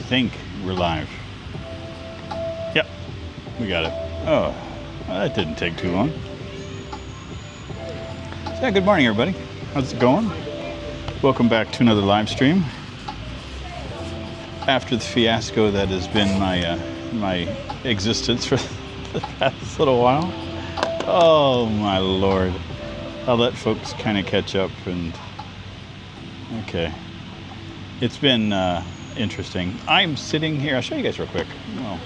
think we're live. Yep, we got it. Oh, well, that didn't take too long. So, yeah, good morning, everybody. How's it going? Welcome back to another live stream. After the fiasco that has been my existence for the past little while. Oh my lord. I'll let folks kind of catch up and... Okay. It's been interesting. I'm sitting here. I'll show you guys real quick. Well,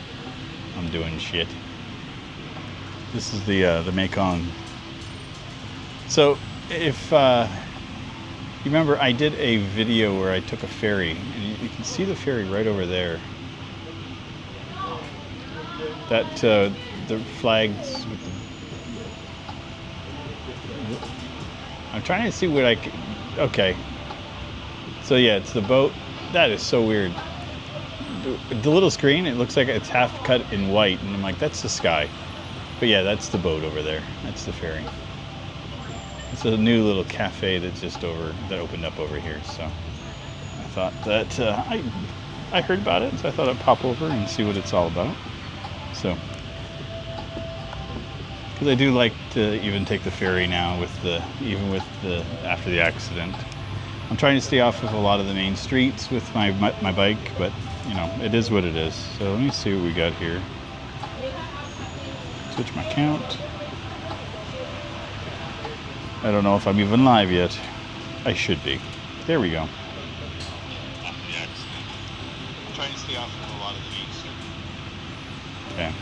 I'm doing shit. This is the Mekong. So if you remember, I did a video where I took a ferry, and you can see the ferry right over there. That the flags with the... I'm trying to see what I can... Okay. So yeah, it's the boat. That is so weird. The little screen, it looks like it's half cut in white, and I'm like, that's the sky. But yeah, that's the boat over there. That's the ferry. It's a new little cafe that's just that opened up over here. So I thought that I heard about it, so I thought I'd pop over and see what it's all about. So, because I do like to even take the ferry now after the accident. I'm trying to stay off of a lot of the main streets with my bike, but you know, it is what it is. So let me see what we got here. Switch my count. I don't know if I'm even live yet. I should be. There we go. I'm trying to stay off of a lot of the main streets. Okay.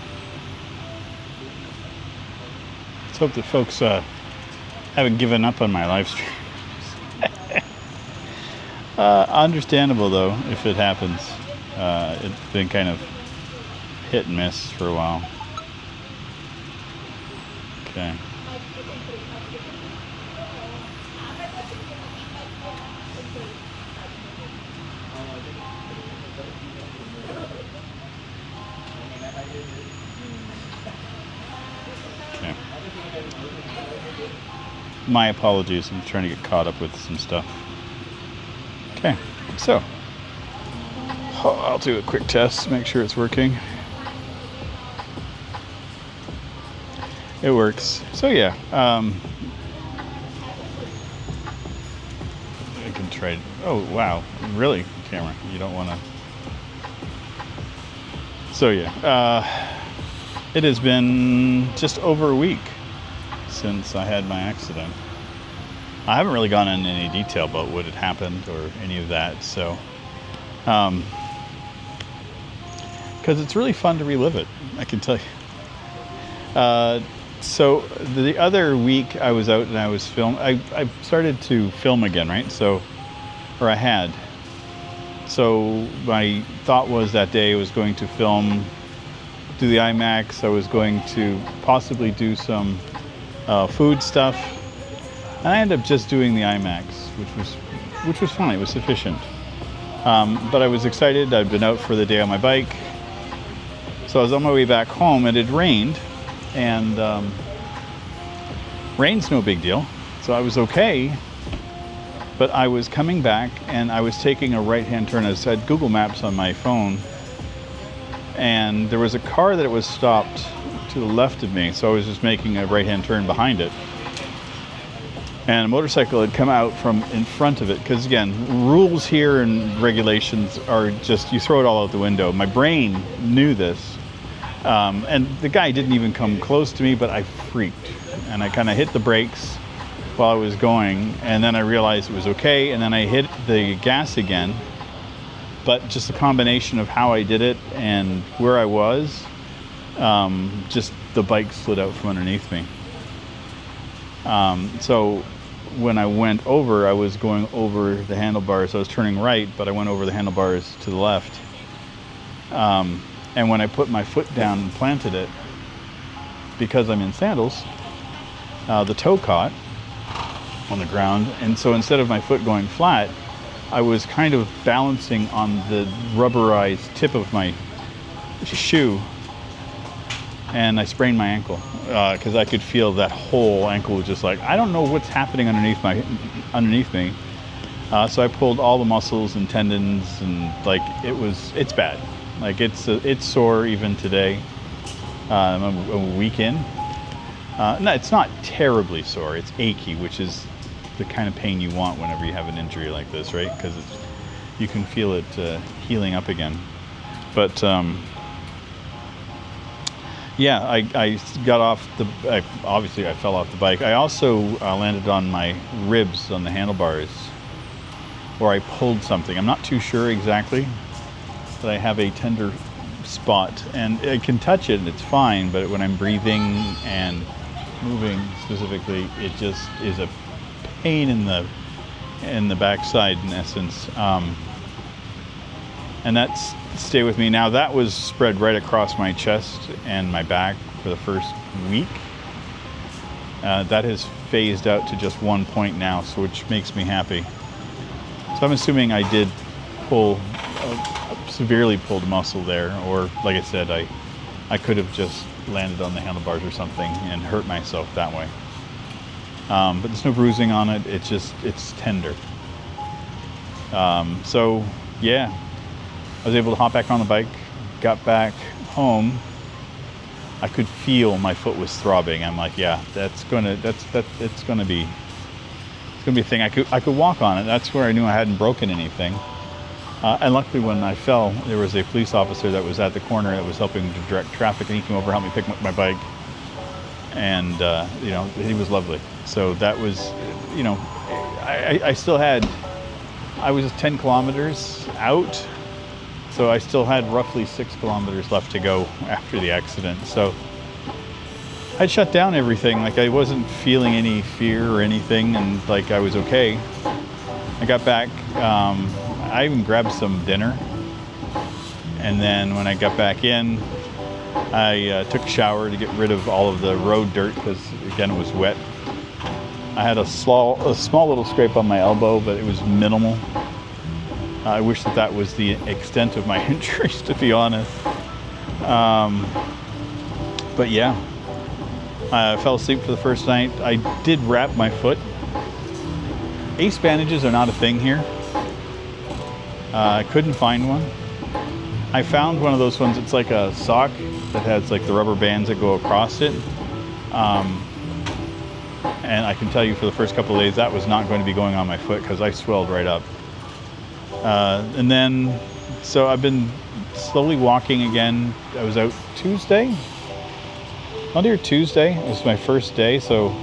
Let's hope that folks haven't given up on my live stream. Understandable though, if it happens. It's been kind of hit and miss for a while. Okay. Okay. My apologies, I'm trying to get caught up with some stuff. Okay, so I'll do a quick test, make sure it's working. It works. So yeah, I can try. Oh wow, really, camera? You don't want to. So yeah, it has been just over a week since I had my accident. I haven't really gone into any detail about what had happened or any of that, so because it's really fun to relive it, I can tell you. So the other week I was out and I was I started to film again, right? So, or I had. So my thought was that day I was going to film, do the IMAX. I was going to possibly do some food stuff. And I ended up just doing the IMAX, which was fine. It was sufficient. But I was excited. I'd been out for the day on my bike. So I was on my way back home. It had rained. And rain's no big deal. So I was okay. But I was coming back and I was taking a right-hand turn. I had Google Maps on my phone. And there was a car that was stopped to the left of me. So I was just making a right-hand turn behind it. And a motorcycle had come out from in front of it. Because again, rules here and regulations are just, you throw it all out the window. My brain knew this. And the guy didn't even come close to me, but I freaked. And I kind of hit the brakes while I was going. And then I realized it was okay. And then I hit the gas again. But just a combination of how I did it and where I was, just the bike slid out from underneath me. So when I went over, I was going over the handlebars. I was turning right, but I went over the handlebars to the left. And when I put my foot down and planted it, because I'm in sandals, the toe caught on the ground. And so instead of my foot going flat, I was kind of balancing on the rubberized tip of my shoe. And I sprained my ankle because I could feel that whole ankle was just like, I don't know what's happening underneath me. So I pulled all the muscles and tendons, and like it's bad. Like it's sore even today. A week in. No, it's not terribly sore. It's achy, which is the kind of pain you want whenever you have an injury like this, right? Because you can feel it healing up again. But yeah, I got off obviously I fell off the bike. I also landed on my ribs on the handlebars, or I pulled something. I'm not too sure exactly, but I have a tender spot, and I can touch it and it's fine, but when I'm breathing and moving specifically, it just is a pain in the backside in essence. And that's stay with me. Now that was spread right across my chest and my back for the first week. That has phased out to just one point now, so which makes me happy. So I'm assuming I did severely pulled a muscle there, or like I said, I could have just landed on the handlebars or something and hurt myself that way. But there's no bruising on it. It's tender. So yeah, I was able to hop back on the bike, got back home. I could feel my foot was throbbing. I'm like, yeah, it's gonna be a thing. I could walk on it. That's where I knew I hadn't broken anything. And luckily when I fell, there was a police officer that was at the corner that was helping to direct traffic, and he came over, helped me pick up my bike, and he was lovely. So that was, I still had, I was 10 kilometers out, so I still had roughly 6 kilometers left to go after the accident. So I'd shut down everything. Like I wasn't feeling any fear or anything, and like I was okay. I got back. I even grabbed some dinner, and then when I got back in, I took a shower to get rid of all of the road dirt because again it was wet. I had a small little scrape on my elbow, but it was minimal. I wish that was the extent of my injuries, to be honest. But yeah, I fell asleep for the first night. I did wrap my foot. Ace bandages are not a thing here. I couldn't find one. I found one of those ones. It's like a sock that has like the rubber bands that go across it. And I can tell you for the first couple of days that was not going to be going on my foot because I swelled right up. And then, so I've been slowly walking again. I was out Tuesday. Monday or Tuesday. It was my first day. So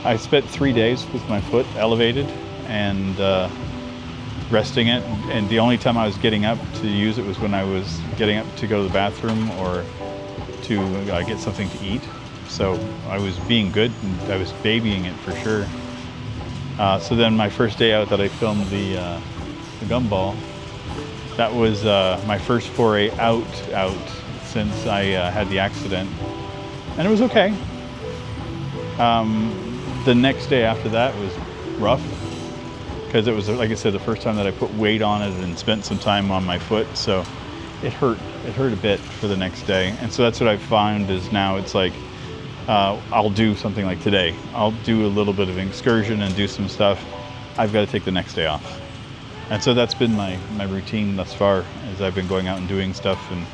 I spent 3 days with my foot elevated and resting it, and the only time I was getting up to use it was when I was getting up to go to the bathroom or to get something to eat. So I was being good, and I was babying it for sure. So then my first day out that I filmed the gumball, that was my first foray out since I had the accident, and it was okay. The next day after that was rough, because it was, like I said, the first time that I put weight on it and spent some time on my foot, so it hurt a bit for the next day. And so that's what I found is now it's like I'll do something like today, I'll do a little bit of excursion and do some stuff. I've got to take the next day off, and so that's been my routine thus far as I've been going out and doing stuff. And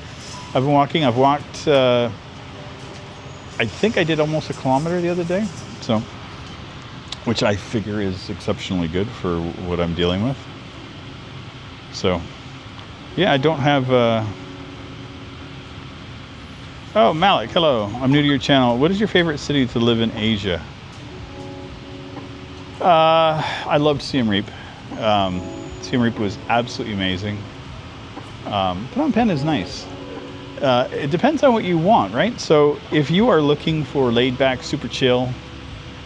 I've been walking. I've walked I think I did almost 1 kilometer the other day, so which I figure is exceptionally good for what I'm dealing with. So yeah, I don't have Oh, Malik, hello. I'm new to your channel. What is your favorite city to live in Asia? I loved Siem Reap. Siem Reap was absolutely amazing. Phnom Penh is nice. It depends on what you want, right? So if you are looking for laid back, super chill,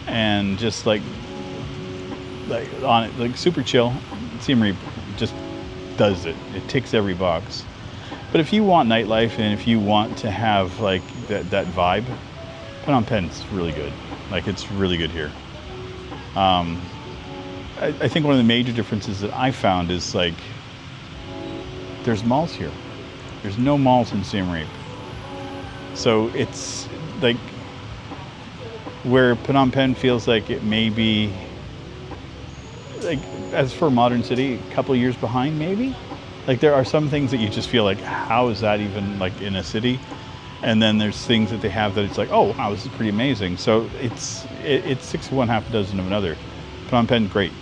and just like super chill, Siem Reap just does it. It ticks every box. But if you want nightlife and if you want to have like that vibe, Phnom Penh's really good. Like, it's really good here. I think one of the major differences that I found is like there's malls here. There's no malls in Siem Reap. So it's like where Phnom Penh feels like it may be like as for modern city, a couple of years behind maybe. Like there are some things that you just feel like, how is that even like in a city? And then there's things that they have that it's like, oh wow, this is pretty amazing. So it's 6 of one, half a dozen of another. Phnom Penh, great.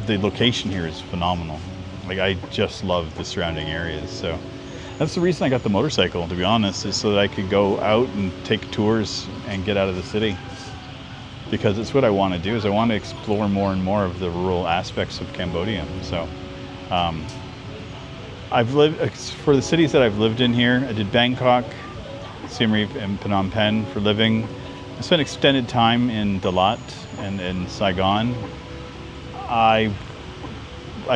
The location here is phenomenal. Like I just love the surrounding areas. So that's the reason I got the motorcycle, to be honest, is so that I could go out and take tours and get out of the city. Because it's what I want to do, is I want to explore more and more of the rural aspects of Cambodia. So I've lived, for the cities that I've lived in here, I did Bangkok, Siem Reap, and Phnom Penh for living. I spent extended time in Dalat and in Saigon. I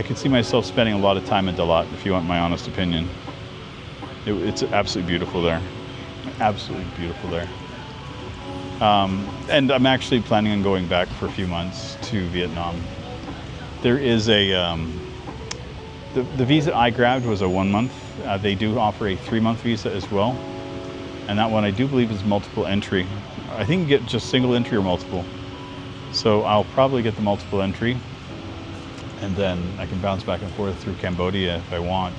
could see myself spending a lot of time in Dalat, if you want my honest opinion. It's absolutely beautiful there. Absolutely beautiful there. And I'm actually planning on going back for a few months to Vietnam. There is a, the visa I grabbed was a 1 month. They do offer a 3-month visa as well. And that one I do believe is multiple entry. I think you get just single entry or multiple. So I'll probably get the multiple entry. And then I can bounce back and forth through Cambodia if I want.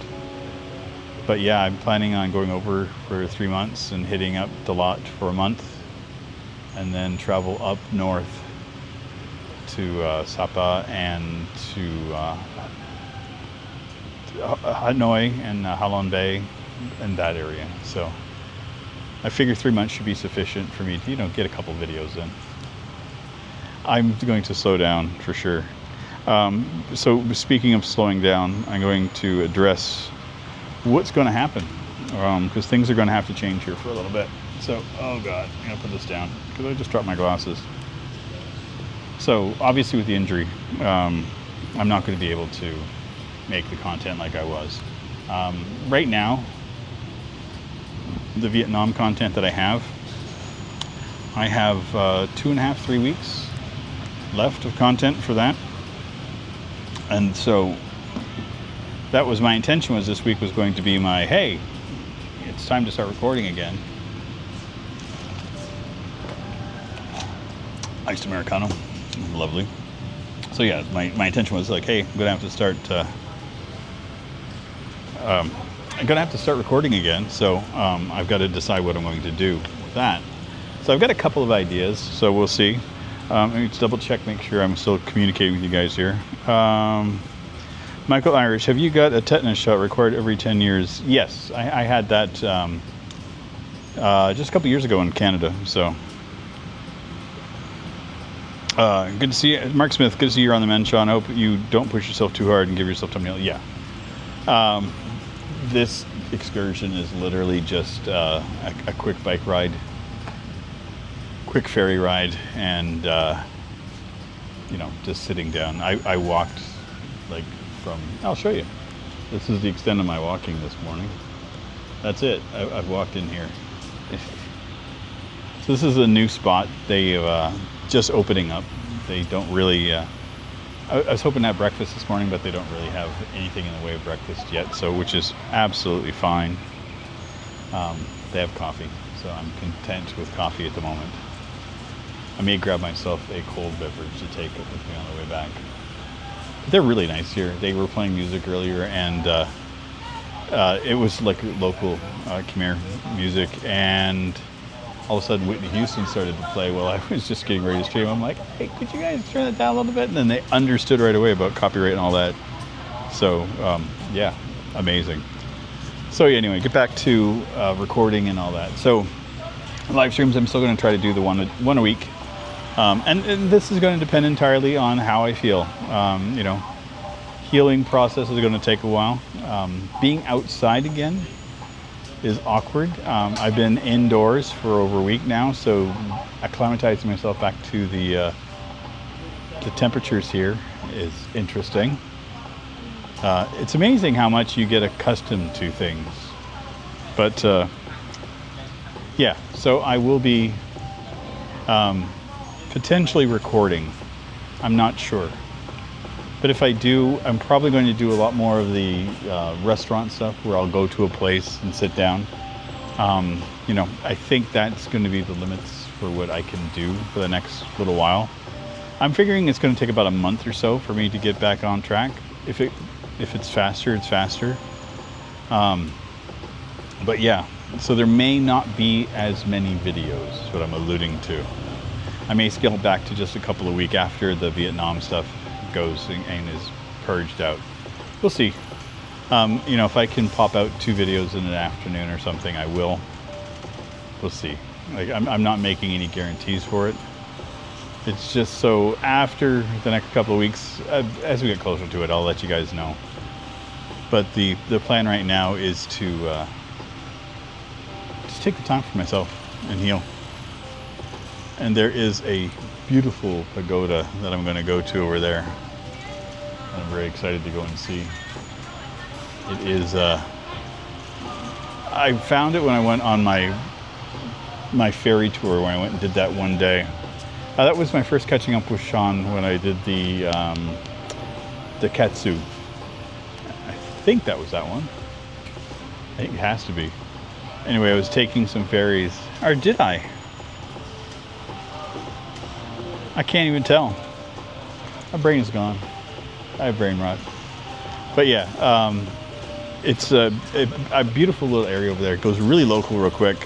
But yeah, I'm planning on going over for 3 months and hitting up Dalat for a month. And then travel up north to Sapa and to Hanoi and Halong Bay and that area. So I figure 3 months should be sufficient for me to, get a couple videos in. I'm going to slow down for sure. So speaking of slowing down, I'm going to address what's going to happen, because things are going to have to change here for a little bit. So, oh God, I'm gonna put this down because I just dropped my glasses. So obviously with the injury, I'm not going to be able to make the content like I was. Right now, the Vietnam content that I have 2.5, 3 weeks left of content for that. And so that was my intention, was this week was going to be my, hey, it's time to start recording again. Iced Americano, lovely. So yeah, my intention was like, hey, I'm gonna have to start recording again. So I've got to decide what I'm going to do with that. So I've got a couple of ideas, so we'll see. Let me just double check, make sure I'm still communicating with you guys here. Michael Irish, have you got a tetanus shot required every 10 years? Yes, I had that just a couple years ago in Canada, so. Good to see you. Mark Smith, good to see you on the men, Sean. I hope you don't push yourself too hard and give yourself time to heal. Yeah. This excursion is literally just a quick bike ride, quick ferry ride, and just sitting down. I walked like from, I'll show you. This is the extent of my walking this morning. That's it. I've walked in here. So this is a new spot. They've just opening up. They don't really, I was hoping to have breakfast this morning, but they don't really have anything in the way of breakfast yet, so which is absolutely fine. They have coffee, so I'm content with coffee at the moment. I may grab myself a cold beverage to take with me on the way back. But they're really nice here. They were playing music earlier, and it was like local Khmer music, and all of a sudden Whitney Houston started to play while I was just getting ready to stream. I'm like, hey, could you guys turn that down a little bit? And then they understood right away about copyright and all that. So yeah, amazing. So anyway, get back to recording and all that. So live streams, I'm still going to try to do the one a week. And this is going to depend entirely on how I feel. Healing process is going to take a while. Being outside again is awkward. I've been indoors for over a week now, so acclimatizing myself back to the temperatures here is interesting. It's amazing how much you get accustomed to things. But yeah, so I will be potentially recording. I'm not sure. But if I do, I'm probably going to do a lot more of the restaurant stuff where I'll go to a place and sit down. I think that's going to be the limits for what I can do for the next little while. I'm figuring it's going to take about a month or so for me to get back on track. If it's faster, it's faster. But yeah, so there may not be as many videos, is what I'm alluding to. I may scale back to just a couple of weeks after the Vietnam stuff goes and is purged out. We'll see. You know, if I can pop out 2 videos in an afternoon or something, I will. We'll see. Like, I'm not making any guarantees for it. It's just so after the next couple of weeks, as we get closer to it, I'll let you guys know. But the plan right now is to just take the time for myself and heal. And there is a beautiful pagoda that I'm going to go to over there. I'm very excited to go and see. It is, I found it when I went on my ferry tour, when I went and did that one day. That was my first catching up with Sean when I did the Katsu. I think that was that one. I think it has to be. Anyway, I was taking some ferries. Or did I? I can't even tell. My brain is gone. I have brain rot. But yeah, it's a beautiful little area over there. It goes really local real quick.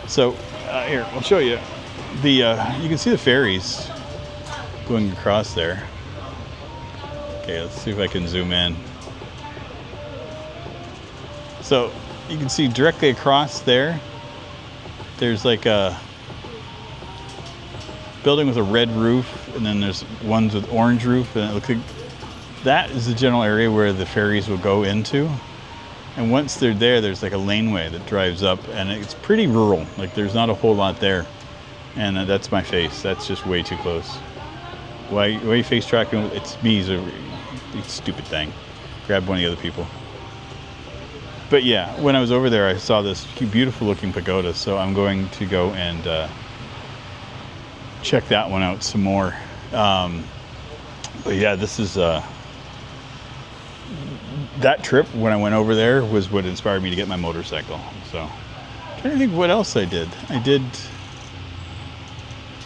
So here, I'll show you. You can see the ferries going across there. Okay, let's see if I can zoom in. So you can see directly across there, there's like a building with a red roof, and then there's ones with orange roof, and it looks like that is the general area where the ferries will go into. And once they're there, there's like a laneway that drives up, and it's pretty rural. Like, there's not a whole lot there. And that's my face. That's just way too close. Why you face tracking? It's me. It's a stupid thing. Grab one of the other people. But yeah, when I was over there, I saw this beautiful looking pagoda. So I'm going to go and check that one out some more. But yeah, this is that trip when I went over there was what inspired me to get my motorcycle. So I'm trying to think what else I did.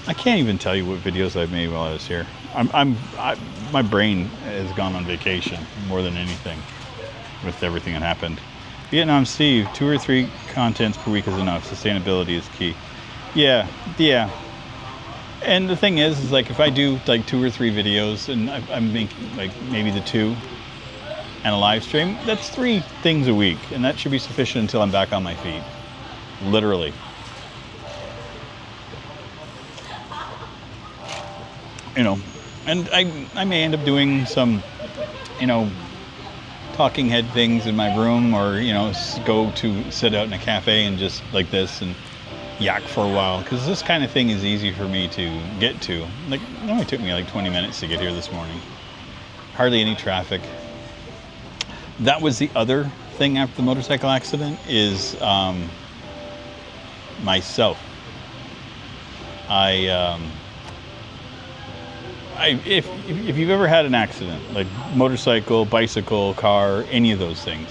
I can't even tell you what videos I've made while I was here. My brain has gone on vacation more than anything with everything that happened. Vietnam Steve, 2 or 3 contents per week is enough. Sustainability is key. Yeah. And the thing is like if I do like 2 or 3 videos and I'm making like maybe the 2 and a live stream, that's 3 things a week, and that should be sufficient until I'm back on my feet. Literally. You know, and I may end up doing some, you know, talking head things in my room, or, you know, go to sit out in a cafe and just like this and yak for a while, because this kind of thing is easy for me to get to. Like, it only took me like 20 minutes to get here this morning. Hardly any traffic. That was the other thing after the motorcycle accident is myself. If you've ever had an accident, like motorcycle, bicycle, car, any of those things,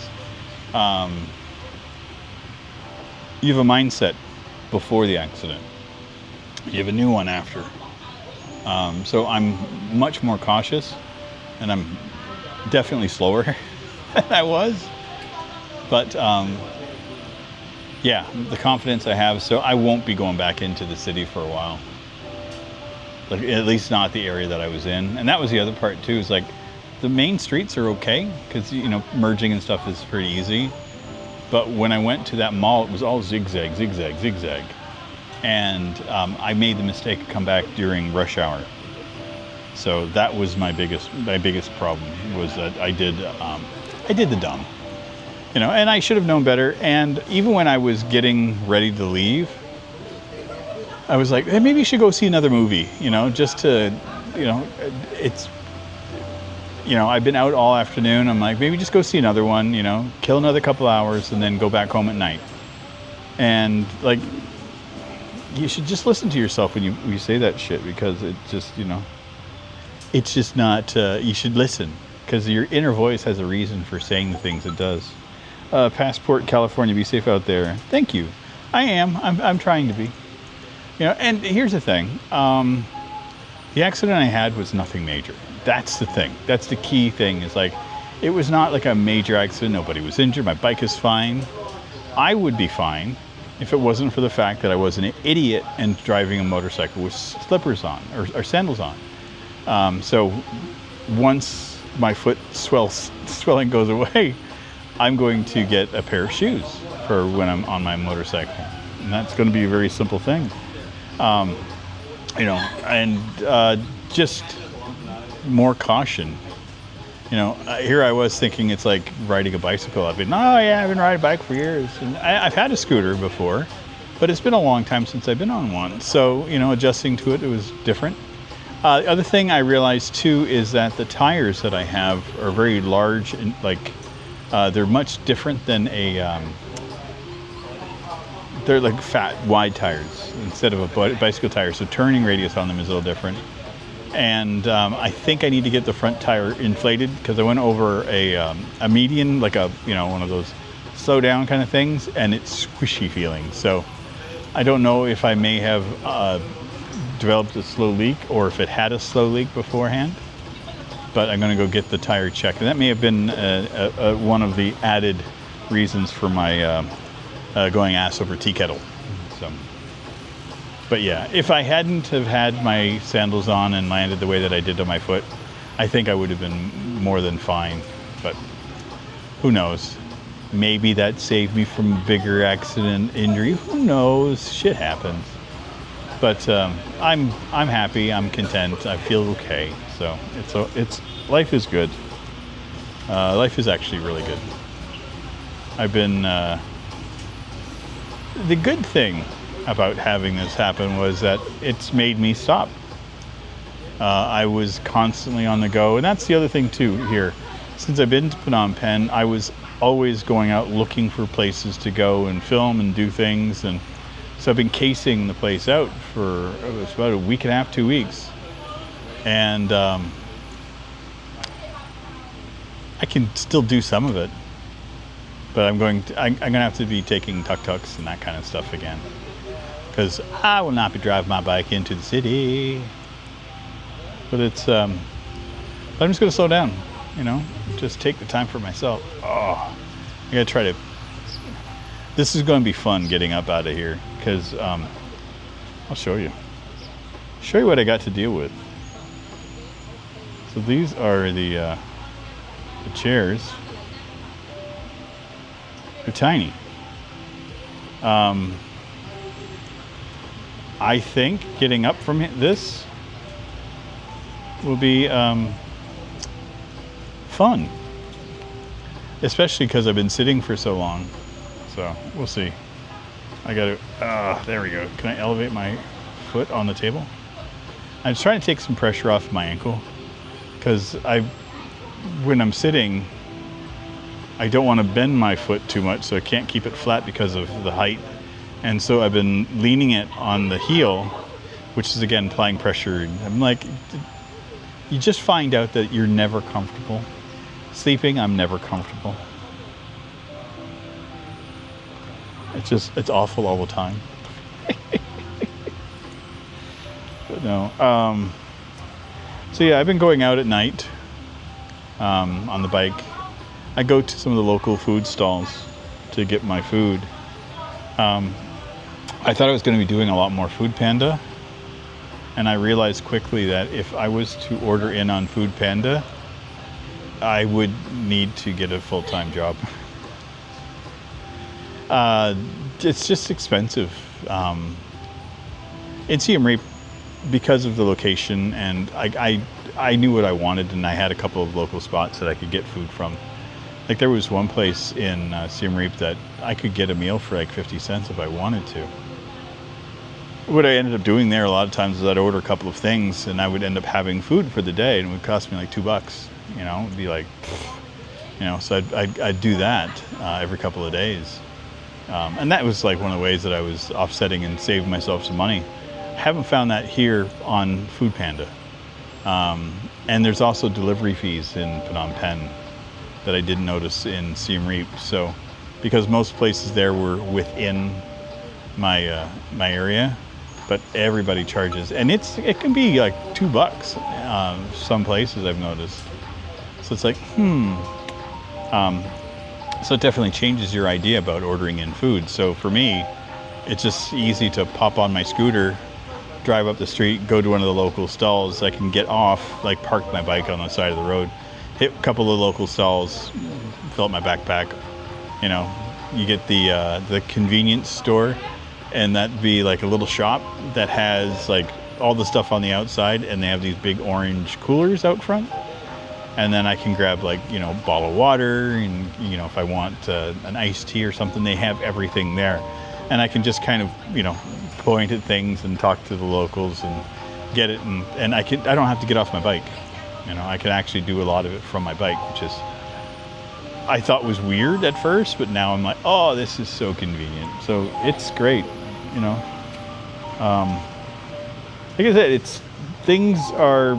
you have a mindset before the accident. You have a new one after. So I'm much more cautious, and I'm definitely slower than I was. But yeah, the confidence I have, so I won't be going back into the city for a while. Like, at least not the area that I was in. And that was the other part too, is like the main streets are okay because, you know, merging and stuff is pretty easy. But when I went to that mall, it was all zigzag. And I made the mistake to come back during rush hour. So that was my biggest problem, was that I did the dumb, you know, and I should have known better. And even when I was getting ready to leave, I was like, hey, maybe you should go see another movie, you know, just to, you know, it's, you know, I've been out all afternoon. I'm like, maybe just go see another one, you know, kill another couple hours and then go back home at night. And like, you should just listen to yourself when you say that shit, because it just, you know, it's just not, you should listen, because your inner voice has a reason for saying the things it does. Passport, California, be safe out there. Thank you. I am. I'm trying to be. You know, and here's the thing. The accident I had was nothing major. That's the thing. That's the key thing, is like, it was not like a major accident. Nobody was injured. My bike is fine. I would be fine if it wasn't for the fact that I was an idiot and driving a motorcycle with slippers on, or sandals on. So once my foot swelling goes away, I'm going to get a pair of shoes for when I'm on my motorcycle. And that's going to be a very simple thing. And just more caution. Here I was thinking it's like riding a bicycle. I've been riding a bike for years. And I've had a scooter before, but it's been a long time since I've been on one. So, adjusting to it, it was different. The other thing I realized too is that the tires that I have are very large, and they're much different than they're like fat, wide tires instead of a bicycle tire. So turning radius on them is a little different. And I think I need to get the front tire inflated, because I went over a median, like one of those slow down kind of things, and it's squishy feeling. So I don't know if I may have developed a slow leak, or if it had a slow leak beforehand. But I'm going to go get the tire checked. And that may have been one of the added reasons for my going ass over tea kettle. So. But yeah, if I hadn't have had my sandals on and landed the way that I did on my foot, I think I would have been more than fine. But who knows? Maybe that saved me from a bigger accident, injury. Who knows? Shit happens. But I'm happy. I'm content. I feel okay. So it's life is good. Life is actually really good. I've been the good thing about having this happen was that it's made me stop. I was constantly on the go, and that's the other thing too here. Since I've been to Phnom Penh, I was always going out looking for places to go and film and do things, and so I've been casing the place out for it was about a week and a half, 2 weeks, and I can still do some of it, but I'm gonna have to be taking tuk-tuks and that kind of stuff again, because I will not be driving my bike into the city. But it's, I'm just going to slow down, just take the time for myself. I got to try to, this is going to be fun getting up out of here, because I'll show you what I got to deal with. So these are the chairs. They're tiny. I think getting up from this will be fun, especially because I've been sitting for so long. So we'll see. I gotta, there we go. Can I elevate my foot on the table? I'm just trying to take some pressure off my ankle, because when I'm sitting, I don't want to bend my foot too much, so I can't keep it flat because of the height. And so I've been leaning it on the heel, which is again applying pressure. I'm like, you just find out that you're never comfortable. Sleeping, I'm never comfortable. It's awful all the time. But no. So yeah, I've been going out at night on the bike. I go to some of the local food stalls to get my food. I thought I was going to be doing a lot more Food Panda, and I realized quickly that if I was to order in on Food Panda, I would need to get a full-time job. It's just expensive. In Siem Reap, because of the location, and I knew what I wanted, and I had a couple of local spots that I could get food from. Like there was one place in Siem Reap that I could get a meal for like 50 cents if I wanted to. What I ended up doing there a lot of times is I'd order a couple of things, and I would end up having food for the day, and it would cost me like $2. It'd be like, so I'd do that every couple of days. And that was like one of the ways that I was offsetting and saving myself some money. I haven't found that here on Food Panda. And there's also delivery fees in Phnom Penh that I didn't notice in Siem Reap. So, because most places there were within my area, but everybody charges, and it can be like $2. Some places I've noticed. So it's like, so it definitely changes your idea about ordering in food. So for me, it's just easy to pop on my scooter, drive up the street, go to one of the local stalls. I can get off, like park my bike on the side of the road, hit a couple of local stalls, fill up my backpack. You know, you get the convenience store, and that'd be like a little shop that has like all the stuff on the outside, and they have these big orange coolers out front. And then I can grab like, you know, a bottle of water, and, you know, if I want an iced tea or something, they have everything there. And I can just kind of, you know, point at things and talk to the locals and get it. And I don't have to get off my bike. You know, I can actually do a lot of it from my bike, which is, I thought was weird at first, but now I'm like, oh, this is so convenient. So it's great, you know. Like I said, things are,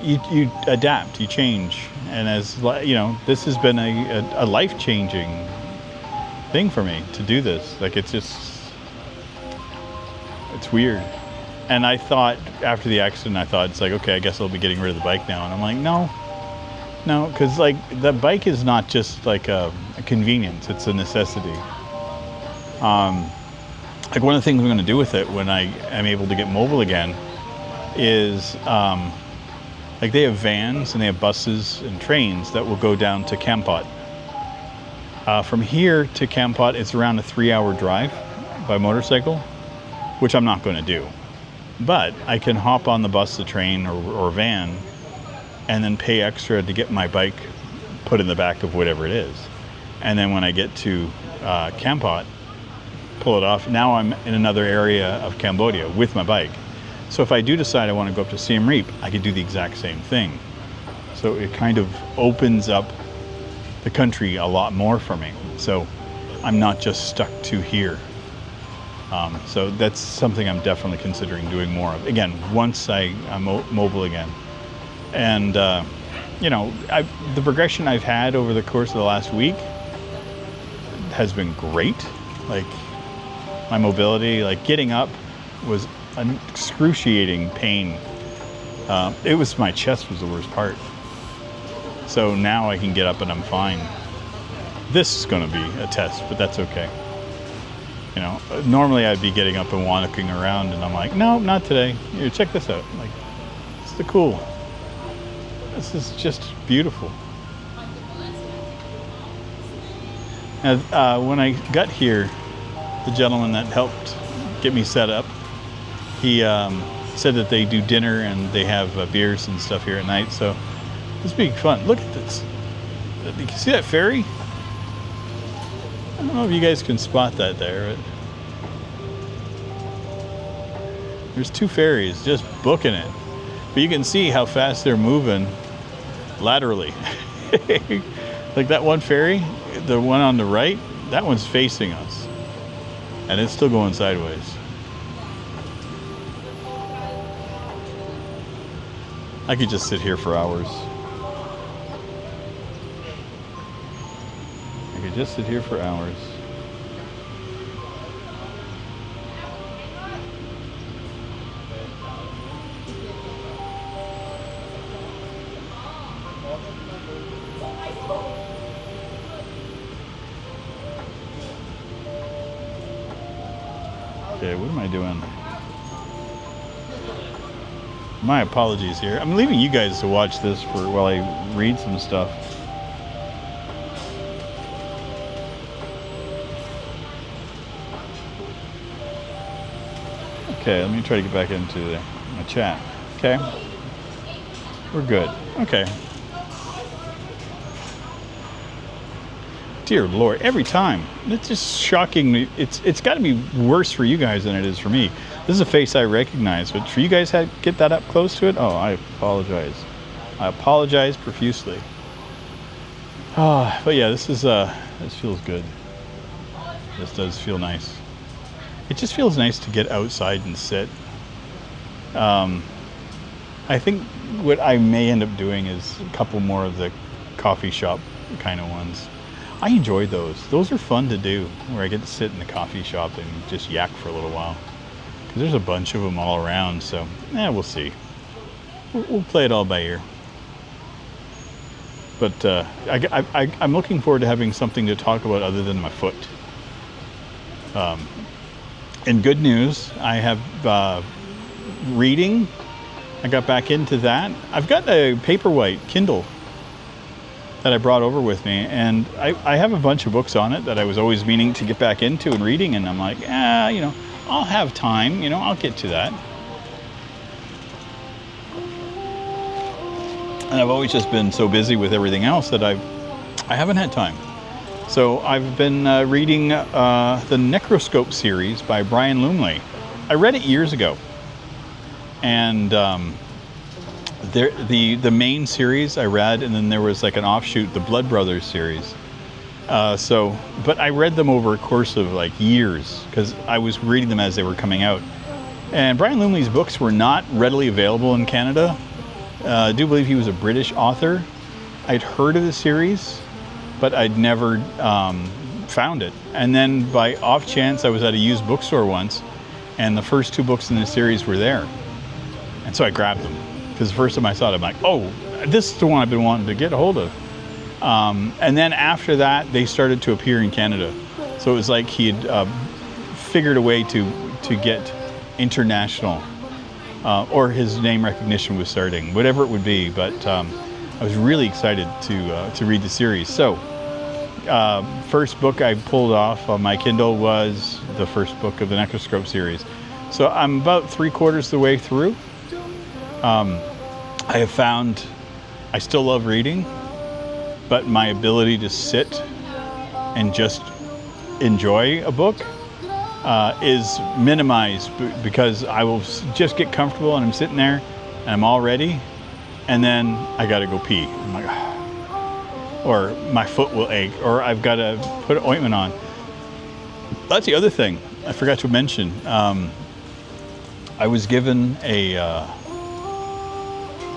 you adapt, you change, and as you know, this has been a life-changing thing for me to do this. Like it's weird. And I thought after the accident, it's like, okay, I guess I'll be getting rid of the bike now. And I'm like, no, because like the bike is not just like a convenience; it's a necessity. Like one of the things I'm going to do with it when I am able to get mobile again is. Like they have vans and they have buses and trains that will go down to Kampot. From here to Kampot, it's around a 3-hour drive by motorcycle, which I'm not going to do. But I can hop on the bus, the train, or van, and then pay extra to get my bike put in the back of whatever it is. And then when I get to Kampot, pull it off. Now I'm in another area of Cambodia with my bike. So if I do decide I want to go up to Siem Reap, I could do the exact same thing. So it kind of opens up the country a lot more for me. So I'm not just stuck to here. So that's something I'm definitely considering doing more of. Again, once I'm mobile again. And, you know, the progression I've had over the course of the last week has been great. Like my mobility, like getting up was an excruciating pain. It was my chest was the worst part. So now I can get up and I'm fine. This is going to be a test, but that's okay. You know, normally I'd be getting up and walking around, and I'm like, no, not today. Here, check this out. Like, it's the cool. This is just beautiful. And, when I got here, the gentleman that helped get me set up, he said that they do dinner and they have beers and stuff here at night. So this will be fun. Look at this. You can see that ferry? I don't know if you guys can spot that there. There's 2 ferries just booking it. But you can see how fast they're moving laterally. Like that one ferry, the one on the right, that one's facing us. And it's still going sideways. I could just sit here for hours. I could just sit here for hours. Okay, what am I doing? My apologies here. I'm leaving you guys to watch this while I read some stuff. Okay, let me try to get back into my chat. Okay. We're good. Okay. Dear Lord, every time. It's just shocking. It's got to be worse for you guys than it is for me. This is a face I recognize, but for you guys to get that up close to it, oh, I apologize. I apologize profusely. But yeah, this feels good. This does feel nice. It just feels nice to get outside and sit. I think what I may end up doing is a couple more of the coffee shop kind of ones. I enjoy those. Those are fun to do, where I get to sit in the coffee shop and just yak for a little while. because there's a bunch of them all around. So we'll see. We'll play it all by ear. But I'm looking forward to having something to talk about other than my foot. And good news, I have reading. I got back into that. I've got a Paperwhite Kindle that I brought over with me, and I have a bunch of books on it that I was always meaning to get back into and reading, and I'm like, I'll have time, I'll get to that. And I've always just been so busy with everything else that I haven't had time. So I've been reading the Necroscope series by Brian Lumley. I read it years ago. And the main series I read, and then there was like an offshoot, the Blood Brothers series. But I read them over a course of like years, because I was reading them as they were coming out. And Brian Lumley's books were not readily available in Canada. I do believe he was a British author. I'd heard of the series, but I'd never found it. And then by off chance, I was at a used bookstore once, and the first 2 books in the series were there. And so I grabbed them, because the first time I saw it, I'm like, oh, this is the one I've been wanting to get a hold of. And then after that, they started to appear in Canada. So it was like he had figured a way to get international, or his name recognition was starting, whatever it would be. But I was really excited to read the series. So first book I pulled off on my Kindle was the first book of the Necroscope series. So I'm about 3/4 the way through. I have found I still love reading, but my ability to sit and just enjoy a book is minimized, because I will just get comfortable and I'm sitting there and I'm all ready, and then I gotta go pee. I'm like, or my foot will ache, or I've got to put ointment on. That's the other thing I forgot to mention. I was given a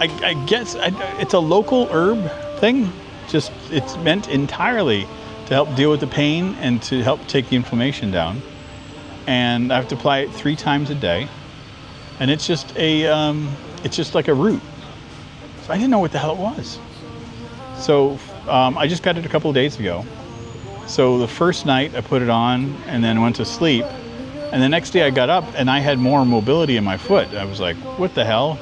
I guess it's a local herb thing. Just it's meant entirely to help deal with the pain and to help take the inflammation down. And I have to apply it 3 times a day. And it's just it's just like a root. So I didn't know what the hell it was. So I just got it a couple of days ago. So the first night I put it on and then went to sleep. And the next day I got up and I had more mobility in my foot. I was like, what the hell?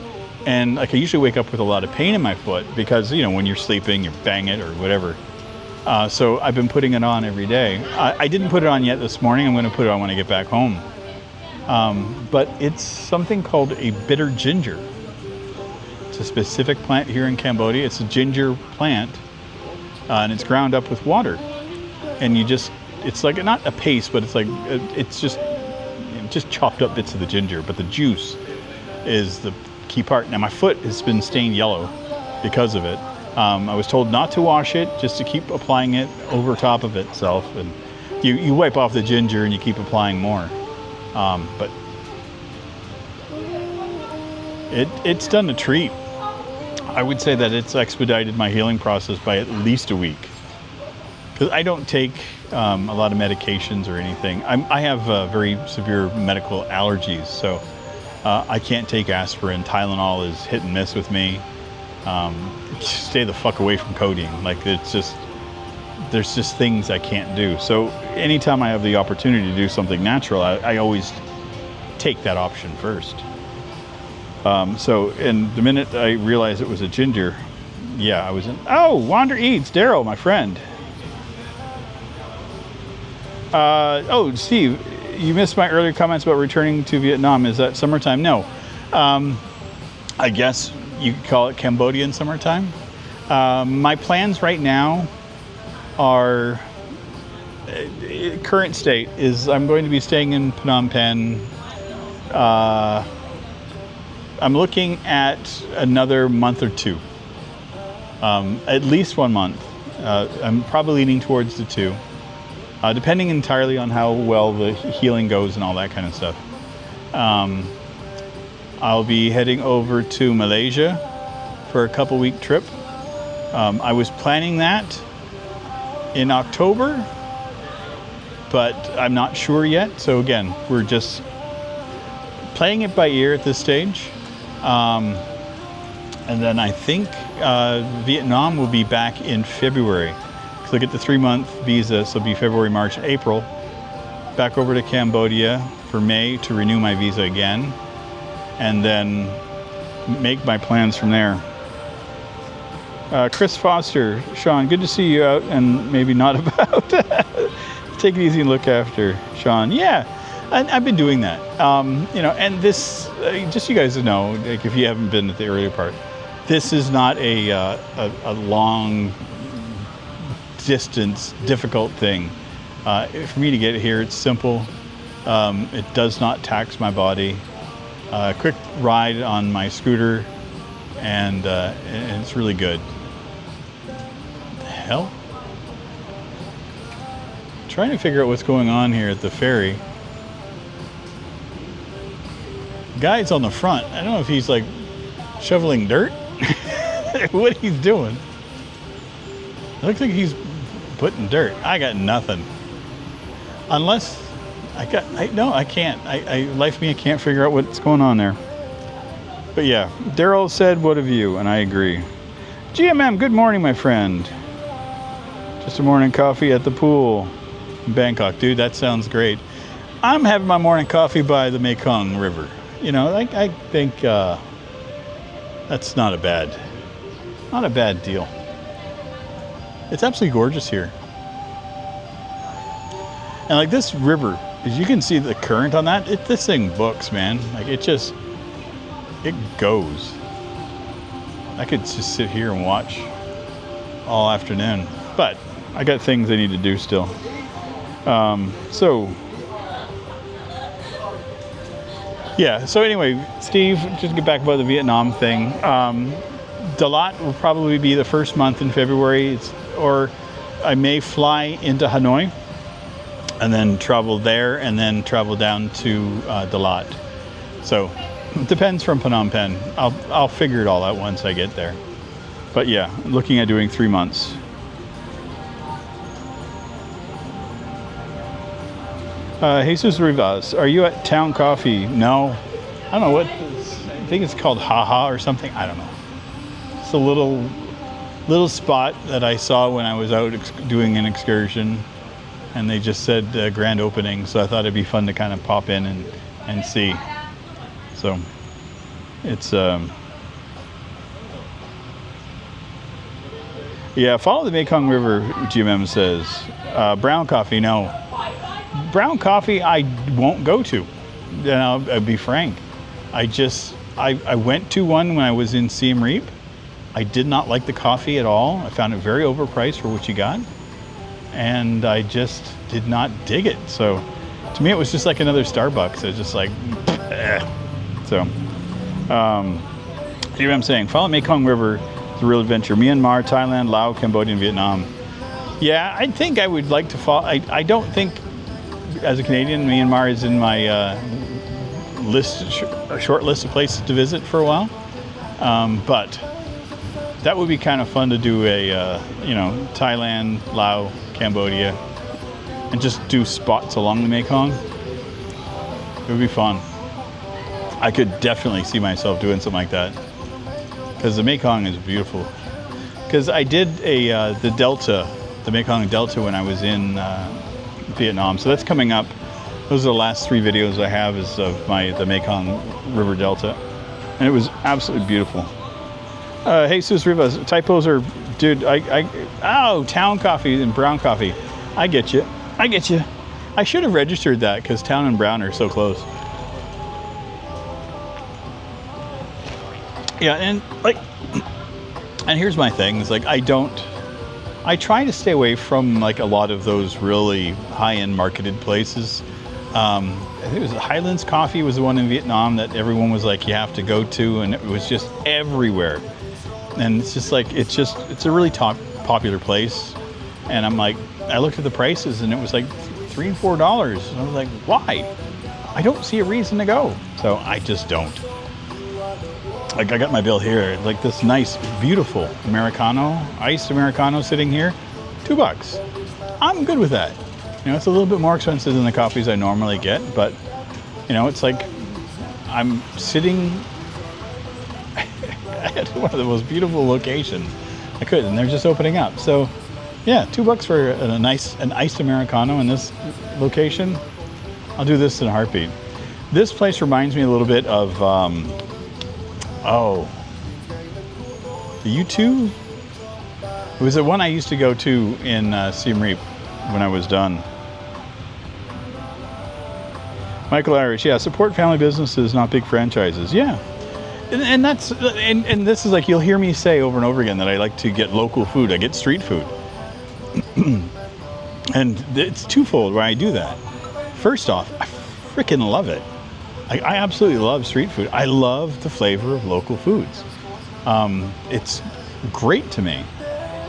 And like I usually wake up with a lot of pain in my foot because, when you're sleeping, you bang it or whatever. So I've been putting it on every day. I didn't put it on yet this morning. I'm going to put it on when I get back home. But it's something called a bitter ginger. It's a specific plant here in Cambodia. It's a ginger plant, and it's ground up with water. And it's like not a paste, but it's just chopped up bits of the ginger. But the juice is the key part. Now my foot has been stained yellow because of it. I was told not to wash it, just to keep applying it over top of itself. And you wipe off the ginger and you keep applying more. But it's done a treat. I would say that it's expedited my healing process by at least a week. Because I don't take a lot of medications or anything. I have very severe medical allergies, so I can't take aspirin. Tylenol is hit and miss with me. Stay the fuck away from codeine. Like there's just things I can't do. So anytime I have the opportunity to do something natural, I always take that option first. So in the minute I realized it was a ginger, I was in. Oh, Wander Eats, Daryl, my friend. Steve, you missed my earlier comments about returning to Vietnam. Is that summertime? No. I guess you could call it Cambodian summertime. My plans right now are, current state is I'm going to be staying in Phnom Penh. I'm looking at another month or 2. At least 1 month. I'm probably leaning towards the 2. Depending entirely on how well the healing goes and all that kind of stuff. I'll be heading over to Malaysia for a couple-week trip. I was planning that in October, but I'm not sure yet. So again, we're just playing it by ear at this stage. And then I think Vietnam will be back in February. So I get the 3-month visa, so it'll be February, March, April. Back over to Cambodia for May to renew my visa again. And then make my plans from there. Chris Foster, Sean, good to see you out and maybe not about. Take it easy and look after Sean. Yeah, I've been doing that. You know, and this, just so you guys to know, like if you haven't been at the earlier part, this is not a long distance, difficult thing. For me to get here, it's simple. It does not tax my body. Quick ride on my scooter, and it's really good. What the hell? I'm trying to figure out what's going on here at the ferry. The guy's on the front. I don't know if he's like shoveling dirt. What he's doing. It looks like he's putting dirt. I got nothing. Unless I can't. Life me, I can't figure out what's going on there. But yeah, Daryl said, what of you? And I agree. GMM, good morning, my friend. Just a morning coffee at the pool in Bangkok. Dude, that sounds great. I'm having my morning coffee by the Mekong River. You know, I think that's not a bad deal. It's absolutely gorgeous here. And like this river, as you can see the current on that, this thing books, man. Like it goes. I could just sit here and watch all afternoon, but I got things I need to do still. So anyway, Steve, just to get back about the Vietnam thing. Dalat will probably be the first month in February, or I may fly into Hanoi and then travel there and then travel down to Dalat. So it depends from Phnom Penh. I'll figure it all out once I get there. But yeah, looking at doing 3 months. Jesus Rivas, are you at Town Coffee? No. I don't know what, I think it's called HaHa or something. I don't know. It's a little spot that I saw when I was out doing an excursion. And they just said grand opening. So I thought it'd be fun to kind of pop in and see. So it's, yeah, follow the Mekong River, GMM says. Brown coffee, no. Brown coffee I won't go to. And I'll be frank. I went to one when I was in Siem Reap. I did not like the coffee at all. I found it very overpriced for what you got. And I just did not dig it. So to me, it was just like another Starbucks. It was just like, eh. So, you know what I'm saying? Follow Mekong River, the real adventure. Myanmar, Thailand, Laos, Cambodia, and Vietnam. Yeah, I think I would like to follow. I don't think, as a Canadian, Myanmar is in my short list of places to visit for a while. But that would be kind of fun to do a, Thailand, Laos, Cambodia, and just do spots along the Mekong. It would be fun. I could definitely see myself doing something like that because the Mekong is beautiful. Because I did the Mekong Delta when I was in Vietnam, so that's coming up. Those are the last 3 videos I have is of the Mekong River Delta, and it was absolutely beautiful. Jesus Rivas, typos are, dude, Town Coffee and Brown Coffee. I get you. I should have registered that because Town and Brown are so close. Yeah, and here's my thing, is like I try to stay away from like a lot of those really high-end marketed places. I think it was Highlands Coffee was the one in Vietnam that everyone was like, you have to go to, and it was just everywhere. And it's just like, it's a really popular place. And I'm like, I looked at the prices and it was like $3 and $4. And I was like, why? I don't see a reason to go. So I just don't. Like I got my bill here, like this nice, beautiful Americano, iced Americano sitting here, $2. I'm good with that. You know, it's a little bit more expensive than the coffees I normally get, but you know, it's like I'm sitting at one of the most beautiful locations I could, and they're just opening up. So, yeah, $2 for an iced Americano in this location. I'll do this in a heartbeat. This place reminds me a little bit of, the U2? It was the one I used to go to in Siem Reap when I was done. Michael Irish, yeah, support family businesses, not big franchises. Yeah. And that's and this is like, you'll hear me say over and over again that I like to get local food. I get street food. And it's twofold why I do that. First off, I freaking love it. I absolutely love street food. I love the flavor of local foods. It's great to me.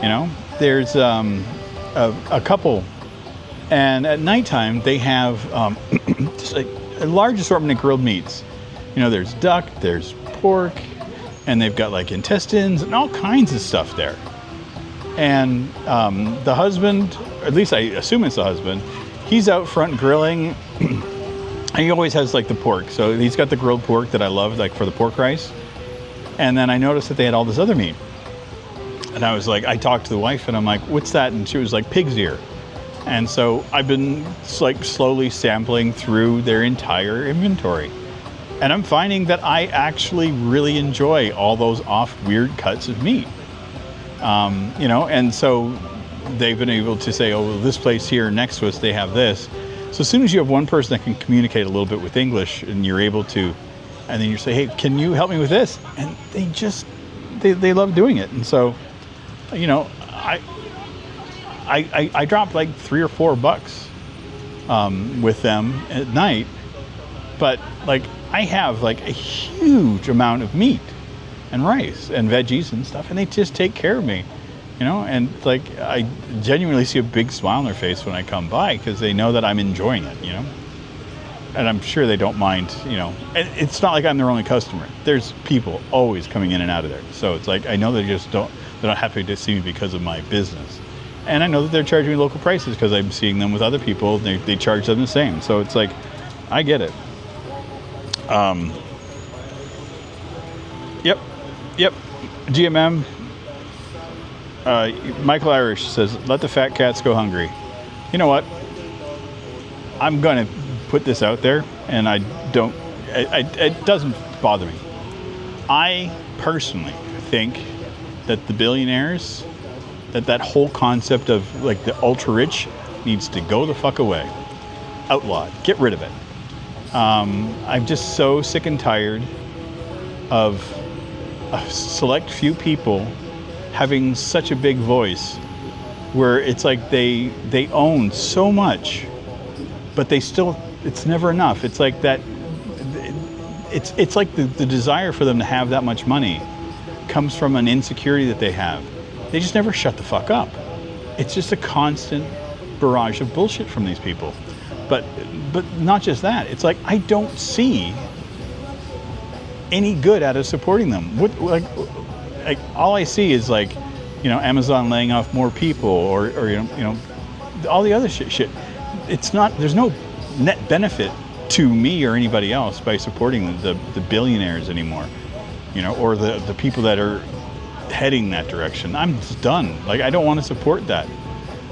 You know, there's a couple, and at nighttime they have just a large assortment of grilled meats. You know, there's duck, there's pork, and they've got like intestines and all kinds of stuff there. And the husband, or at least I assume it's the husband, he's out front grilling. And he always has like the pork. So he's got the grilled pork that I love, like for the pork rice. And then I noticed that they had all this other meat. And I was like, I talked to the wife and I'm like, what's that? And she was like, pig's ear. And so I've been like slowly sampling through their entire inventory. And I'm finding that I actually really enjoy all those off weird cuts of meat. You know, and so they've been able to say, oh, well, this place here next to us, they have this. So as soon as you have one person that can communicate a little bit with English and you're able to, and then you say, hey, can you help me with this? And they just, they love doing it. And so, you know, I dropped like $3 or $4 with them at night, but like I have like a huge amount of meat and rice and veggies and stuff, and they just take care of me, you know. And like I genuinely see a big smile on their face when I come by because they know that I'm enjoying it, you know. And I'm sure they don't mind, you know. And it's not like I'm their only customer. There's people always coming in and out of there, so it's like I know they're not happy to see me because of my business. And I know that they're charging me local prices because I'm seeing them with other people. They charge them the same. So it's like, I get it. Yep. GMM. Michael Irish says, let the fat cats go hungry. You know what? I'm going to put this out there, and it doesn't bother me. I personally think that the billionaires, that whole concept of like the ultra rich needs to go the fuck away. Outlawed. Get rid of it. I'm just so sick and tired of a select few people having such a big voice where it's like they own so much, but they still, it's never enough. It's like that, it's like the desire for them to have that much money comes from an insecurity that they have. They just never shut the fuck up. It's just a constant barrage of bullshit from these people. But not just that. It's like I don't see any good out of supporting them. Like all I see is like, you know, Amazon laying off more people, or you know, all the other shit. It's not. There's no net benefit to me or anybody else by supporting the billionaires anymore. You know, or the people that are heading that direction. I'm just done. Like I don't want to support that.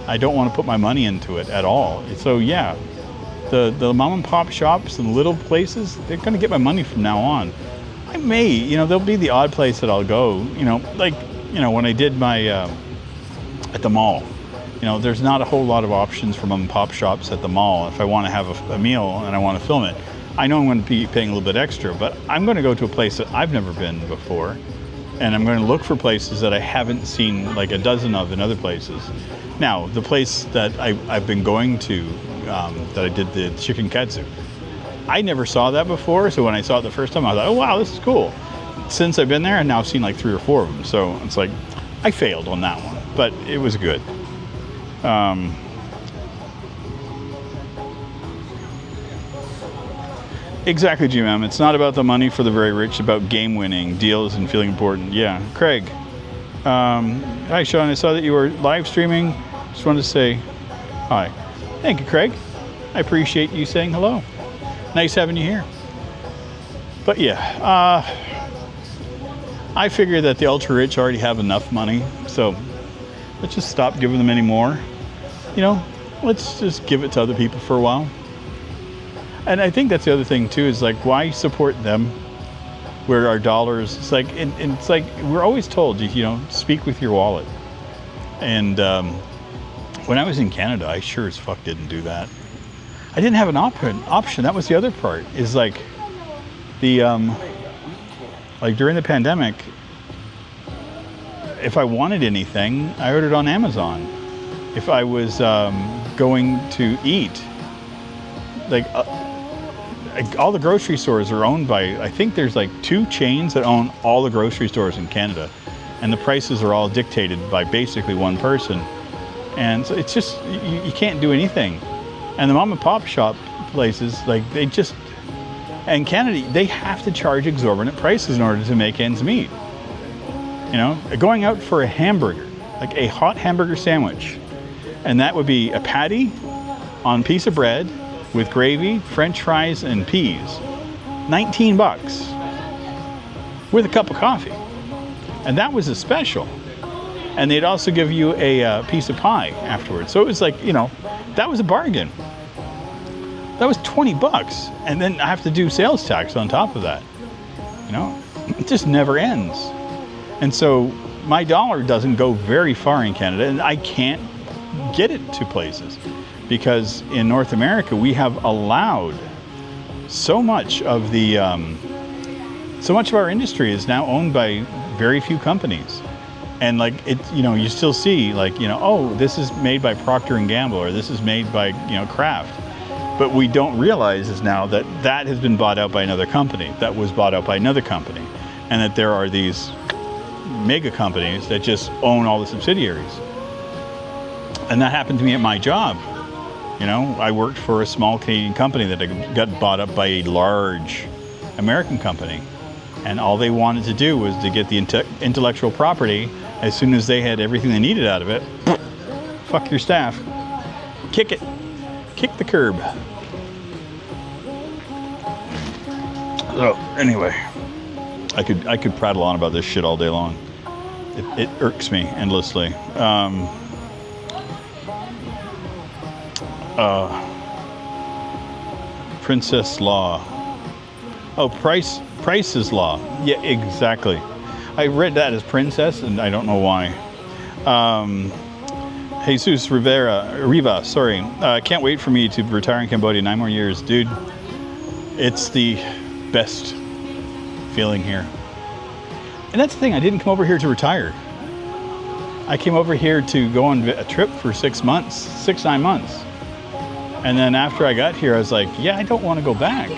I don't want to put my money into it at all. So yeah, the mom and pop shops and little places, they're going to get my money from now on. I may, you know, there'll be the odd place that I'll go, you know, like, you know, when I did my, at the mall, you know, there's not a whole lot of options for mom and pop shops at the mall. If I want to have a meal and I want to film it, I know I'm going to be paying a little bit extra, but I'm going to go to a place that I've never been before. And I'm going to look for places that I haven't seen like a dozen of in other places. Now, the place that I've been going to, that I did the chicken katsu, I never saw that before. So when I saw it the first time, I thought, oh, wow, this is cool. Since I've been there, I've now seen like 3 or 4 of them. So it's like, I failed on that one, but it was good. Exactly, GMM. It's not about the money for the very rich, it's about game winning, deals, and feeling important. Yeah. Craig. Hi, Sean. I saw that you were live streaming. Just wanted to say hi. Thank you, Craig. I appreciate you saying hello. Nice having you here. But yeah, I figure that the ultra rich already have enough money, so let's just stop giving them any more. You know, let's just give it to other people for a while. And I think that's the other thing too, is like, why support them where our dollars, it's like, it's like, we're always told, you know, speak with your wallet. And when I was in Canada, I sure as fuck didn't do that. I didn't have an option. That was the other part, is like the, like during the pandemic, if I wanted anything, I ordered on Amazon. If I was going to eat, like all the grocery stores are owned by, I think there's like 2 chains that own all the grocery stores in Canada, and the prices are all dictated by basically one person. And so it's just, you can't do anything. And the mom and pop shop places, like they just, in Canada, they have to charge exorbitant prices in order to make ends meet. You know, going out for a hamburger, like a hot hamburger sandwich, and that would be a patty on a piece of bread with gravy, French fries, and peas. $19 with a cup of coffee. And that was a special. And they'd also give you a piece of pie afterwards. So it was like, you know, that was a bargain. That was $20. And then I have to do sales tax on top of that. You know, it just never ends. And so my dollar doesn't go very far in Canada, and I can't get it to places. Because in North America, we have allowed so much of the, so much of our industry is now owned by very few companies. And like it, you know, you still see like, you know, oh, this is made by Procter & Gamble, or this is made by, you know, Kraft. But we don't realize is now that that has been bought out by another company, that was bought out by another company. And that there are these mega companies that just own all the subsidiaries. And that happened to me at my job. You know, I worked for a small Canadian company that got bought up by a large American company. And all they wanted to do was to get the intellectual property. As soon as they had everything they needed out of it, fuck your staff. Kick it. Kick the curb. So, anyway, I could prattle on about this shit all day long. It irks me endlessly. Princess Law. Oh, Price's Law. Yeah, exactly. I read that as princess, and I don't know why. Jesus Riva, sorry. Can't wait for me to retire in Cambodia 9 more years. Dude, it's the best feeling here. And that's the thing, I didn't come over here to retire. I came over here to go on a trip for 6 months, 9 months. And then after I got here, I was like, yeah, I don't want to go back.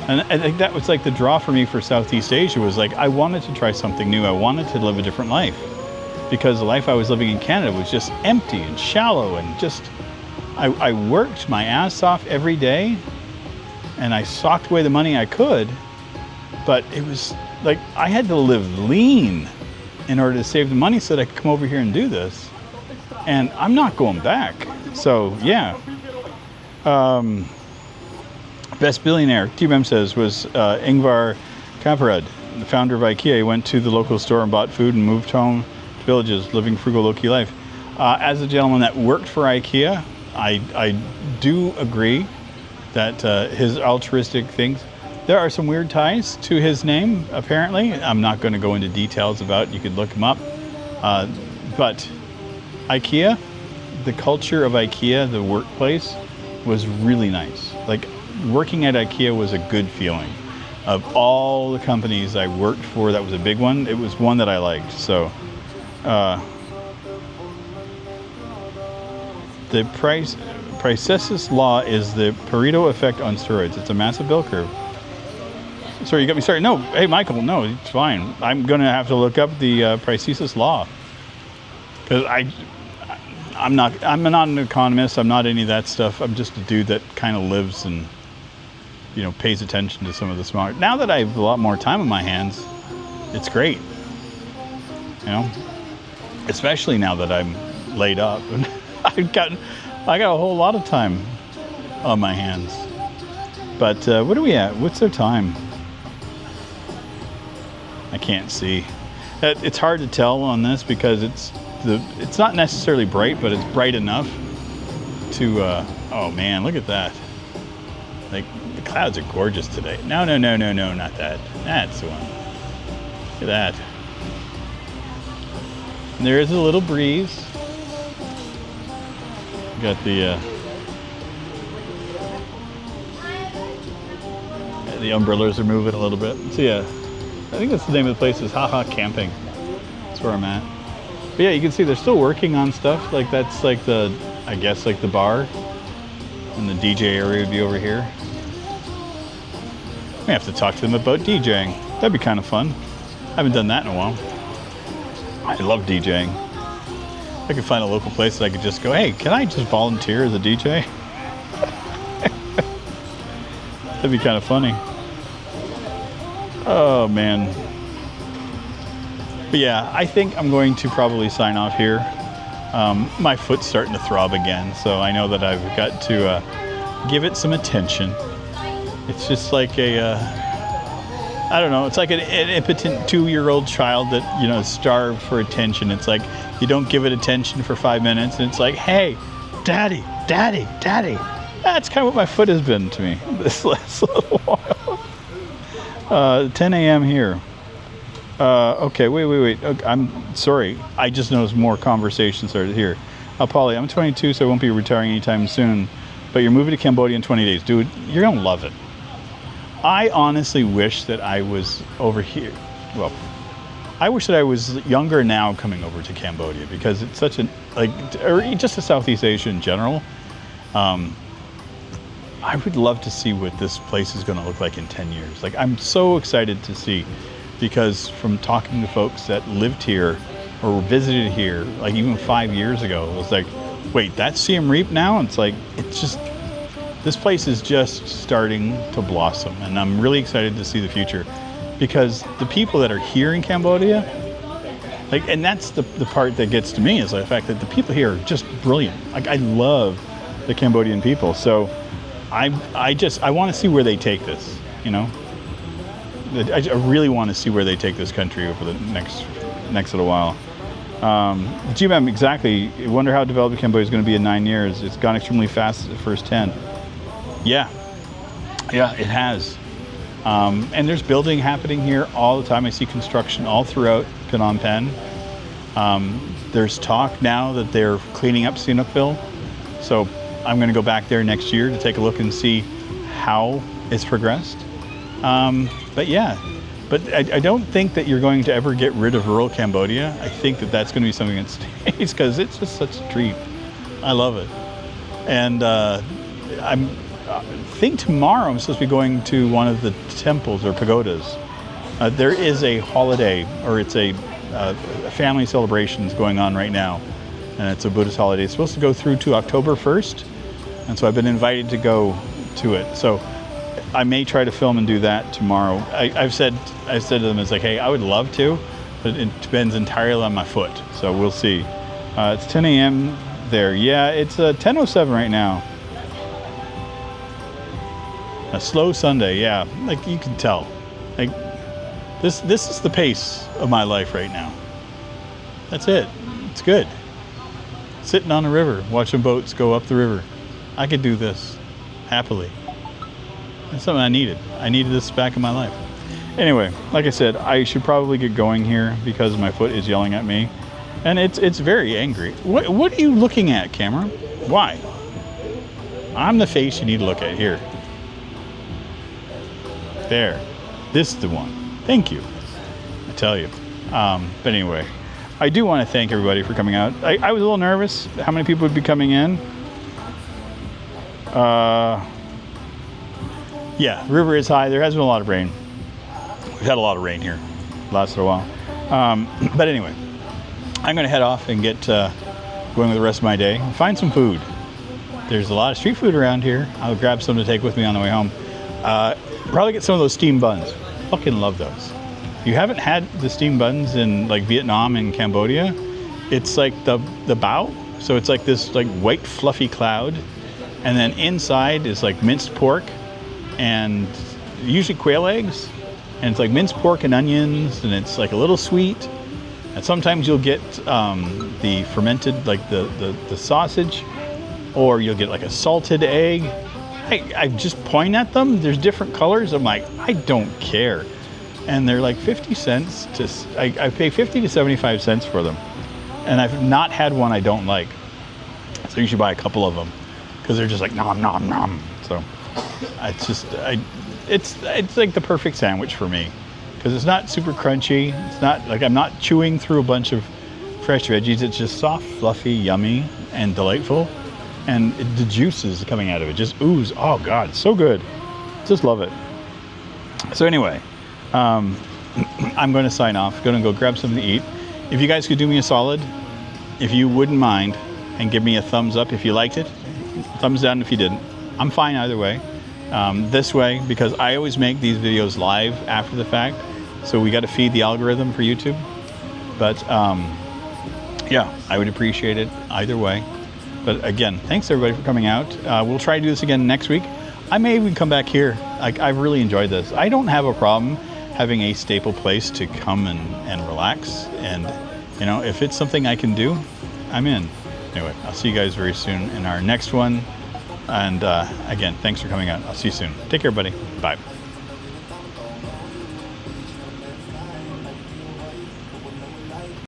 And I think that was like the draw for me for Southeast Asia, was like, I wanted to try something new. I wanted to live a different life, because the life I was living in Canada was just empty and shallow, and just, I worked my ass off every day, and I socked away the money I could, but it was like, I had to live lean in order to save the money so that I could come over here and do this. And I'm not going back. So yeah. Best billionaire, TBM says, was Ingvar Kamprad, the founder of IKEA. He went to the local store and bought food and moved home to villages, living frugal, low-key life. As a gentleman that worked for IKEA, I do agree that his altruistic things, there are some weird ties to his name, apparently. I'm not going to go into details about it. You could look him up. But IKEA, the culture of IKEA, the workplace, was really nice. Like, working at IKEA was a good feeling. Of all the companies I worked for, that was a big one. It was one that I liked. So, the Price's Law is the Pareto effect on steroids. It's a massive bell curve. Sorry, you got me started. No, hey Michael, no, it's fine. I'm gonna have to look up the Price's Law, because I'm not an economist. I'm not any of that stuff. I'm just a dude that kind of lives and, you know, pays attention to some of the smart. Now that I have a lot more time on my hands, it's great. You know, especially now that I'm laid up and I got a whole lot of time on my hands. But what are we at? What's their time? I can't see. It's hard to tell on this because it's not necessarily bright, but it's bright enough to. Oh man, look at that! Like the clouds are gorgeous today. No, not that. That's the one. Look at that. And there is a little breeze. Got the umbrellas are moving a little bit. So yeah, I think that's the name of the place is HaHa Camping. That's where I'm at. But yeah, you can see they're still working on stuff. Like that's like I guess like the bar. And the DJ area would be over here. We have to talk to them about DJing. That'd be kind of fun. I haven't done that in a while. I love DJing. I could find a local place that I could just go, hey, can I just volunteer as a DJ? That'd be kind of funny. Oh, man. But yeah, I think I'm going to probably sign off here. My foot's starting to throb again, so I know that I've got to give it some attention. It's just like I don't know, it's like an impotent 2-year-old child that, you know, is starved for attention. It's like you don't give it attention for 5 minutes, and it's like, hey, daddy, daddy, daddy. That's kind of what my foot has been to me this last little while. 10 a.m. here. Okay, wait. Okay, I'm sorry. I just noticed more conversations started here. Polly, I'm 22, so I won't be retiring anytime soon. But you're moving to Cambodia in 20 days. Dude, you're going to love it. I honestly wish that I was over here. Well, I wish that I was younger now coming over to Cambodia because it's such an, like, or just to Southeast Asia in general. I would love to see what this place is going to look like in 10 years. Like, I'm so excited to see, because from talking to folks that lived here or visited here, like even 5 years ago, it was like, wait, that's Siem Reap now? And it's like, it's just, this place is just starting to blossom, and I'm really excited to see the future, because the people that are here in Cambodia, like, and that's the part that gets to me, is the fact that the people here are just brilliant. Like, I love the Cambodian people, so I want to see where they take this, you know? I really want to see where they take this country over the next little while. GMM, exactly. I wonder how developed Cambodia is going to be in 9 years. It's gone extremely fast the first 10. Yeah, it has. And there's building happening here all the time. I see construction all throughout Phnom Penh. There's talk now that they're cleaning up Sihanoukville. So I'm going to go back there next year to take a look and see how it's progressed. But yeah, I don't think that you're going to ever get rid of rural Cambodia. I think that that's going to be something that stays, because it's just such a treat. I love it. And I think tomorrow I'm supposed to be going to one of the temples or pagodas. There is a holiday, or it's a family celebrations going on right now, and it's a Buddhist holiday. It's supposed to go through to October 1st, and so I've been invited to go to it. So I may try to film and do that tomorrow. I've said to them, it's like, hey, I would love to, but it depends entirely on my foot. So we'll see. It's 10 a.m. there. Yeah, it's 10:07 right now. A slow Sunday, yeah. Like, you can tell. Like, this is the pace of my life right now. That's it. It's good. Sitting on the river, watching boats go up the river. I could do this happily. That's something I needed. I needed this back in my life. Anyway, like I said, I should probably get going here because my foot is yelling at me, and it's very angry. What are you looking at, camera? Why? I'm the face you need to look at here. There. This is the one. Thank you. I tell you. But anyway, I do want to thank everybody for coming out. I was a little nervous how many people would be coming in. Yeah, the river is high. There has been a lot of rain. We've had a lot of rain here the last little while. But anyway, I'm going to head off and get going with the rest of my day. Find some food. There's a lot of street food around here. I'll grab some to take with me on the way home. Probably get some of those steamed buns. Fucking love those. If you haven't had the steamed buns in like Vietnam and Cambodia, it's like the bao. So it's like this like white fluffy cloud. And then inside is like minced pork and usually quail eggs, and it's like minced pork and onions, and it's like a little sweet. And sometimes you'll get the fermented, like the sausage, or you'll get like a salted egg. I just point at them. There's different colors. I'm like, I don't care. And they're like 50 cents to, I pay 50 to 75 cents for them. And I've not had one I don't like. So you should buy a couple of them because they're just like nom, nom, nom. So it's just, it's like the perfect sandwich for me because it's not super crunchy. It's not like I'm not chewing through a bunch of fresh veggies. It's just soft, fluffy, yummy, and delightful. And the juices coming out of it just ooze. Oh God, it's so good. Just love it. So anyway, I'm going to sign off. Going to go grab something to eat. If you guys could do me a solid, if you wouldn't mind, and give me a thumbs up if you liked it, thumbs down if you didn't. I'm fine either way. This way, because I always make these videos live after the fact, so we got to feed the algorithm for YouTube. But yeah, I would appreciate it either way. But again, thanks everybody for coming out. We'll try to do this again next week. I may even come back here. I've really enjoyed this. I don't have a problem having a staple place to come and relax. And, you know, if it's something I can do, I'm in. Anyway, I'll see you guys very soon in our next one. And again, thanks for coming out. I'll see you soon. Take care, buddy. Bye.